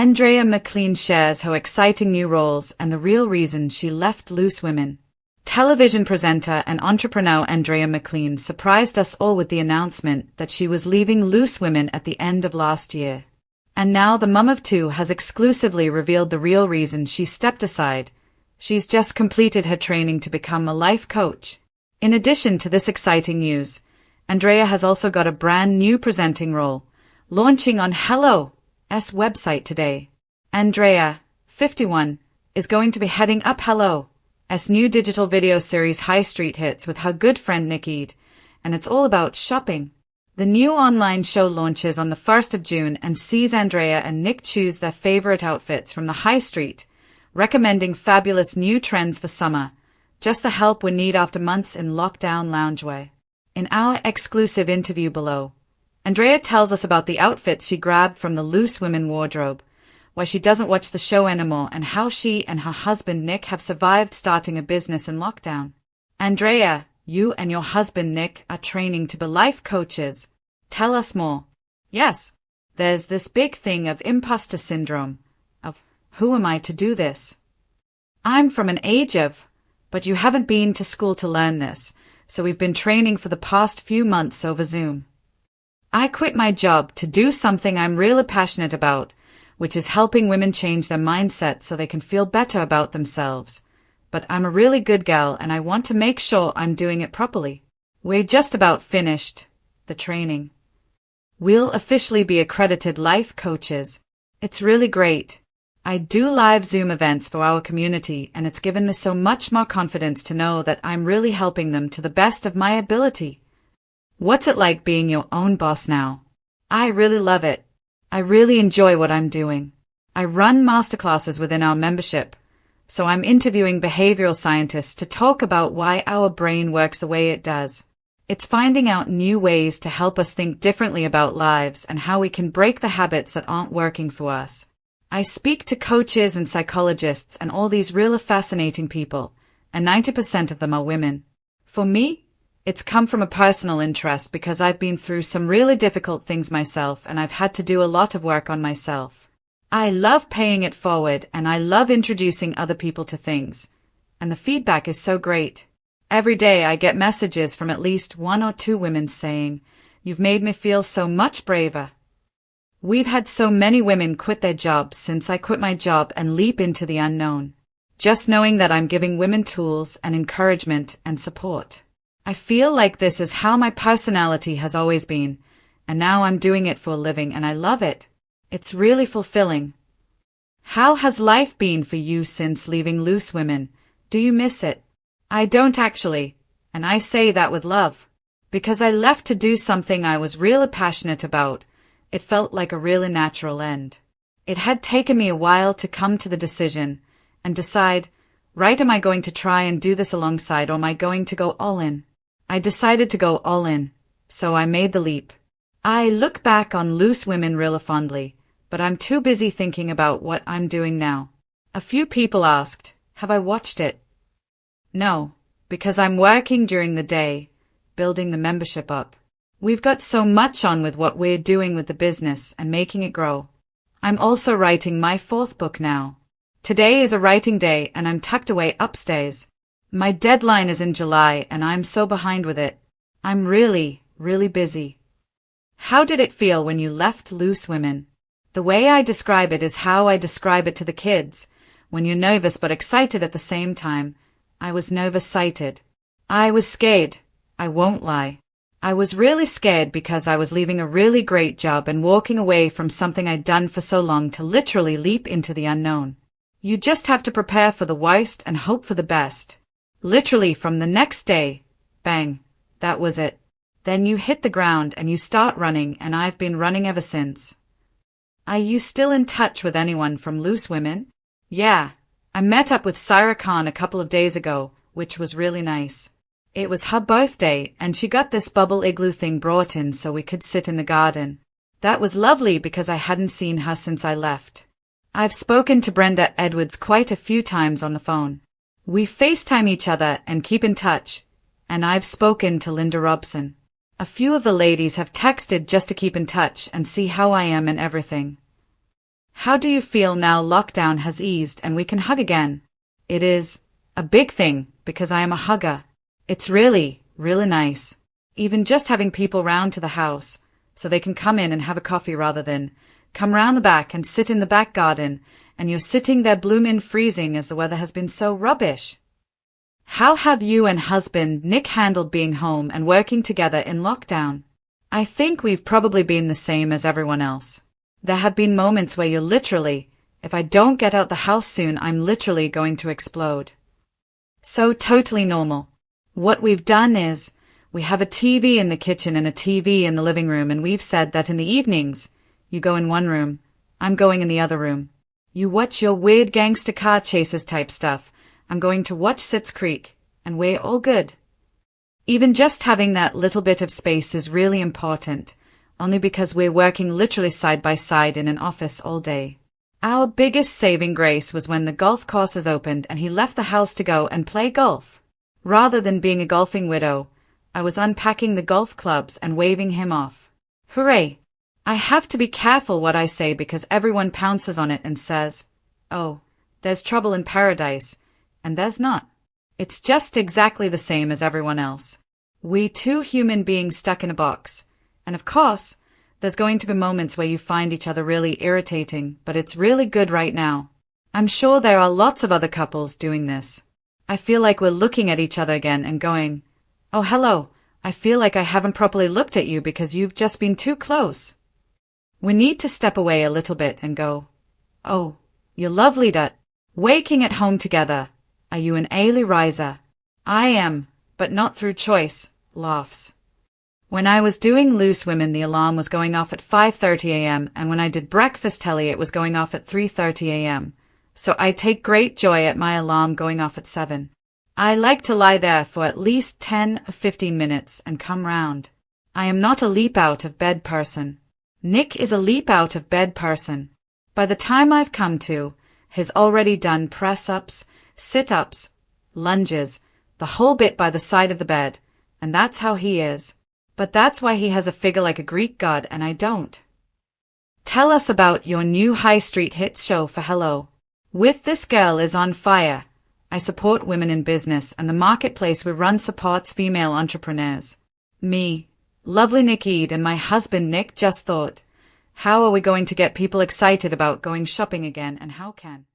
Andrea McLean shares her exciting new roles and the real reason she left Loose Women. Television presenter and entrepreneur Andrea McLean surprised us all with the announcement that she was leaving Loose Women at the end of last year. And now the mum of two has exclusively revealed the real reason she stepped aside. She's just completed her training to become a life coach. In addition to this exciting news, Andrea has also got a brand new presenting role, launching on Hello's website today. Andrea, 51, is going to be heading up Hello's new digital video series High Street Hits with her good friend Nick Eade, and it's all about shopping. The new online show launches on the 1st of June and sees Andrea and Nick choose their favorite outfits from the high street, recommending fabulous new trends for summer, just the help we need after months in lockdown loungewear. In our exclusive interview below, Andrea tells us about the outfits she grabbed from the Loose Women wardrobe, why she doesn't watch the show anymore, and how she and her husband Nick have survived starting a business in lockdown. Andrea, you and your husband Nick are training to be life coaches. Tell us more. Yes, there's this big thing of imposter syndrome, of who am I to do this? I'm from an age of, but you haven't been to school to learn this, so we've been training for the past few months over Zoom. I quit my job to do something I'm really passionate about, which is helping women change their mindset so they can feel better about themselves. But I'm a really good gal and I want to make sure I'm doing it properly. We're just about finished the training. We'll officially be accredited life coaches. It's really great. I do live Zoom events for our community and it's given me so much more confidence to know that I'm really helping them to the best of my ability. What's it like being your own boss now? I really love it. I really enjoy what I'm doing. I run masterclasses within our membership. So I'm interviewing behavioral scientists to talk about why our brain works the way it does. It's finding out new ways to help us think differently about lives and how we can break the habits that aren't working for us. I speak to coaches and psychologists and all these really fascinating people, and 90% of them are women. For me, it's come from a personal interest because I've been through some really difficult things myself and I've had to do a lot of work on myself. I love paying it forward and I love introducing other people to things. And the feedback is so great. Every day I get messages from at least one or two women saying, "You've made me feel so much braver." We've had so many women quit their jobs since I quit my job and leap into the unknown. Just knowing that I'm giving women tools and encouragement and support. I feel like this is how my personality has always been, and now I'm doing it for a living and I love it. It's really fulfilling. How has life been for you since leaving Loose Women? Do you miss it? I don't actually, and I say that with love. Because I left to do something I was really passionate about, it felt like a really natural end. It had taken me a while to come to the decision and decide, right, am I going to try and do this alongside or am I going to go all in? I decided to go all in, so I made the leap. I look back on Loose Women really fondly, but I'm too busy thinking about what I'm doing now. A few people asked, have I watched it? No, because I'm working during the day, building the membership up. We've got so much on with what we're doing with the business and making it grow. I'm also writing my 4th book now. Today is a writing day and I'm tucked away upstairs. My deadline is in July and I'm so behind with it. I'm really, really busy. How did it feel when you left Loose Women? The way I describe it is how I describe it to the kids. When you're nervous but excited at the same time. I was nervous-sighted. I was scared. I won't lie. I was really scared because I was leaving a really great job and walking away from something I'd done for so long to literally leap into the unknown. You just have to prepare for the worst and hope for the best. Literally from the next day, bang, that was it. Then you hit the ground and you start running, and I've been running ever since. Are you still in touch with anyone from Loose Women? Yeah, I met up with Syra Khan a couple of days ago, which was really nice. It was her birthday and she got this bubble igloo thing brought in so we could sit in the garden. That was lovely because I hadn't seen her since I left. I've spoken to Brenda Edwards quite a few times on the phone. We FaceTime each other and keep in touch, and I've spoken to Linda Robson. A few of the ladies have texted just to keep in touch and see how I am and everything. How do you feel now lockdown has eased and we can hug again? It is a big thing because I am a hugger. It's really, really nice. Even just having people round to the house so they can come in and have a coffee rather than come round the back and sit in the back garden and you're sitting there bloomin' freezing as the weather has been so rubbish. How have you and husband Nick handled being home and working together in lockdown? I think we've probably been the same as everyone else. There have been moments where you're literally, if I don't get out the house soon, I'm literally going to explode. So totally normal. What we've done is, we have a TV in the kitchen and a TV in the living room, and we've said that in the evenings, you go in one room, I'm going in the other room. You watch your weird gangster car chases type stuff, I'm going to watch Schitt's Creek, and we're all good. Even just having that little bit of space is really important, only because we're working literally side by side in an office all day. Our biggest saving grace was when the golf courses opened and he left the house to go and play golf. Rather than being a golfing widow, I was unpacking the golf clubs and waving him off. Hooray! I have to be careful what I say because everyone pounces on it and says, oh, there's trouble in paradise, and there's not. It's just exactly the same as everyone else. We two human beings stuck in a box. And of course, there's going to be moments where you find each other really irritating, but it's really good right now. I'm sure there are lots of other couples doing this. I feel like we're looking at each other again and going, oh hello, I feel like I haven't properly looked at you because you've just been too close. We need to step away a little bit and go, oh, you're lovely that. Waking at home together. Are you an early riser? I am, but not through choice, laughs. When I was doing Loose Women, the alarm was going off at 5:30 a.m. and when I did Breakfast Telly it was going off at 3:30 a.m. So I take great joy at my alarm going off at 7. I like to lie there for at least 10 or 15 minutes and come round. I am not a leap out of bed person. Nick is a leap out of bed person. By the time I've come to, he's already done press-ups, sit-ups, lunges, the whole bit by the side of the bed, and that's how he is. But that's why he has a figure like a Greek god and I don't. Tell us about your new High Street Hits show for Hello. With This Girl is on fire. I support women in business and the marketplace we run supports female entrepreneurs. Me, lovely Nick Eid and my husband Nick just thought, how are we going to get people excited about going shopping again and how can